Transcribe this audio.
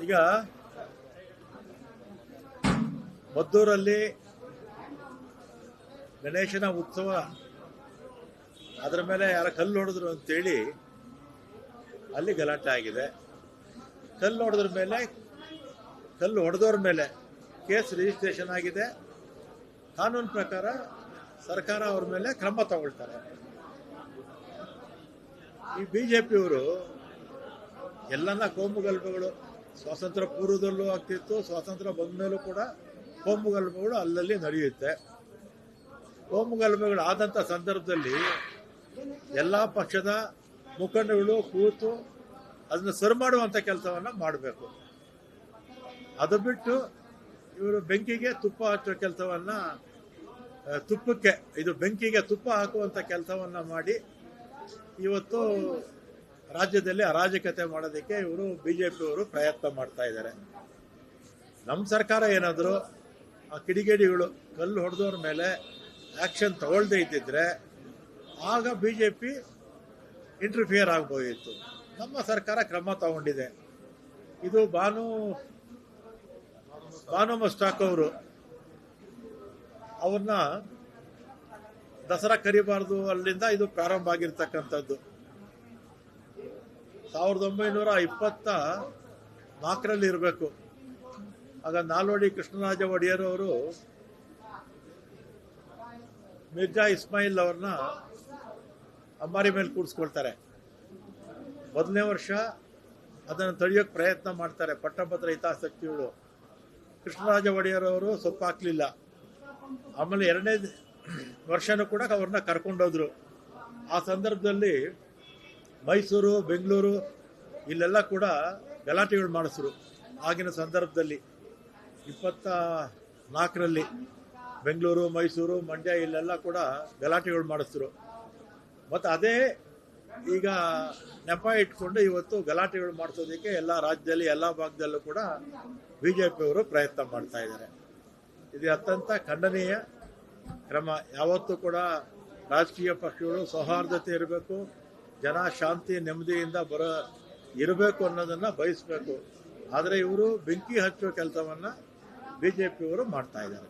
ಈಗ ಮದ್ದೂರಲ್ಲಿ ಗಣೇಶನ ಉತ್ಸವ ಅದರ ಮೇಲೆ ಯಾರ ಕಲ್ಲು ಹೊಡೆದ್ರು ಅಂತೇಳಿ ಅಲ್ಲಿ ಗಲಾಟೆ ಆಗಿದೆ. ಕಲ್ಲು ಹೊಡೆದವ್ರ ಮೇಲೆ ಕೇಸ್ ರಿಜಿಸ್ಟ್ರೇಷನ್ ಆಗಿದೆ. ಕಾನೂನು ಪ್ರಕಾರ ಸರ್ಕಾರ ಅವ್ರ ಮೇಲೆ ಕ್ರಮ ತಗೊಳ್ತಾರೆ. ಈ ಬಿಜೆಪಿಯವರು ಎಲ್ಲನ್ನ ಕೋಮುಗಲಭೆಗಳು ಸ್ವಾತಂತ್ರ್ಯ ಪೂರ್ವದಲ್ಲೂ ಆಗ್ತಿತ್ತು, ಸ್ವಾತಂತ್ರ್ಯ ಬಂದ ಮೇಲೂ ಕೂಡ ಕೋಮುಗಲಭೆಗಳು ಅಲ್ಲಲ್ಲಿ ನಡೆಯುತ್ತೆ. ಕೋಮುಗಲಭೆಗಳು ಆದಂಥ ಸಂದರ್ಭದಲ್ಲಿ ಎಲ್ಲ ಪಕ್ಷದ ಮುಖಂಡಗಳು ಕೂತು ಅದನ್ನು ಸರಿ ಮಾಡುವಂಥ ಕೆಲಸವನ್ನು ಮಾಡಬೇಕು. ಅದು ಬಿಟ್ಟು ಇವರು ಬೆಂಕಿಗೆ ತುಪ್ಪ ಹಚ್ಚುವ ಕೆಲಸವನ್ನು ಬೆಂಕಿಗೆ ತುಪ್ಪ ಹಾಕುವಂಥ ಕೆಲಸವನ್ನು ಮಾಡಿ ಇವತ್ತು ರಾಜ್ಯದಲ್ಲಿ ಅರಾಜಕತೆ ಮಾಡೋದಕ್ಕೆ ಇವರು ಬಿಜೆಪಿಯವರು ಪ್ರಯತ್ನ ಮಾಡ್ತಾ ಇದ್ದಾರೆ. ನಮ್ಮ ಸರ್ಕಾರ ಏನಾದರೂ ಆ ಕಿಡಿಗೇಡಿಗಳು ಕಲ್ಲು ಹೊಡೆದವ್ರ ಮೇಲೆ ಆ್ಯಕ್ಷನ್ ತಗೊಳ್ಳದೇ ಇದ್ದಿದ್ರೆ ಆಗ ಬಿಜೆಪಿ ಇಂಟರ್ಫಿಯರ್ ಆಗ್ಬೋದಿತ್ತು. ನಮ್ಮ ಸರ್ಕಾರ ಕ್ರಮ ತಗೊಂಡಿದೆ. ಇದು ಬಾನು ಮಸ್ತಾಕ್ ಅವರು ಅವ್ರನ್ನ ದಸರಾ ಕರಿಬಾರ್ದು, ಅಲ್ಲಿಂದ ಇದು ಪ್ರಾರಂಭ ಆಗಿರ್ತಕ್ಕಂಥದ್ದು. 1924 ಇರಬೇಕು. ಆಗ ನಾಲ್ವಡಿ ಕೃಷ್ಣರಾಜ ಒಡೆಯರ್ ಅವರು ಮಿರ್ಜಾ ಇಸ್ಮಾಯಿಲ್ ಅವ್ರನ್ನ ಅಂಬಾರಿ ಮೇಲೆ ಕೂಡಿಸ್ಕೊಳ್ತಾರೆ. ಮೊದಲನೇ ವರ್ಷ ಅದನ್ನು ತಡೆಯೋಕೆ ಪ್ರಯತ್ನ ಮಾಡ್ತಾರೆ ಪಟ್ಟಭದ್ರ ಹಿತಾಸಕ್ತಿಗಳು. ಕೃಷ್ಣರಾಜ ಒಡೆಯರ್ ಅವರು ಸೊಪ್ಪು ಹಾಕ್ಲಿಲ್ಲ. ಆಮೇಲೆ 2ನೇ ವರ್ಷನೂ ಕೂಡ ಅವ್ರನ್ನ ಕರ್ಕೊಂಡೋದ್ರು. ಆ ಸಂದರ್ಭದಲ್ಲಿ ಮೈಸೂರು, ಬೆಂಗಳೂರು ಇಲ್ಲೆಲ್ಲ ಕೂಡ ಗಲಾಟೆಗಳು ಮಾಡಿಸಿದ್ರು. ಆಗಿನ ಸಂದರ್ಭದಲ್ಲಿ 24ರಲ್ಲಿ ಬೆಂಗಳೂರು, ಮೈಸೂರು, ಮಂಡ್ಯ ಇಲ್ಲೆಲ್ಲ ಕೂಡ ಗಲಾಟೆಗಳು ಮಾಡಿಸಿದ್ರು. ಮತ್ತು ಅದೇ ಈಗ ನೆಪ ಇಟ್ಕೊಂಡು ಇವತ್ತು ಗಲಾಟೆಗಳು ಮಾಡಿಸೋದಕ್ಕೆ ಎಲ್ಲ ರಾಜ್ಯದಲ್ಲಿ ಎಲ್ಲ ಭಾಗದಲ್ಲೂ ಕೂಡ ಬಿಜೆಪಿಯವರು ಪ್ರಯತ್ನ ಮಾಡ್ತಾ ಇದ್ದಾರೆ. ಇದು ಅತ್ಯಂತ ಖಂಡನೀಯ ಕ್ರಮ. ಯಾವತ್ತೂ ಕೂಡ ರಾಜಕೀಯ ಪಕ್ಷಗಳು ಸೌಹಾರ್ದತೆ ಇರಬೇಕು, ಜನ ಶಾಂತಿ ನೆಮ್ಮದಿಯಿಂದ ಇರಬೇಕು ಅನ್ನೋದನ್ನು ಬಯಸಬೇಕು. ಆದರೆ ಇವರು ಬೆಂಕಿ ಹಚ್ಚುವ ಕೆಲಸವನ್ನು ಬಿಜೆಪಿಯವರು ಮಾಡ್ತಾ ಇದ್ದಾರೆ.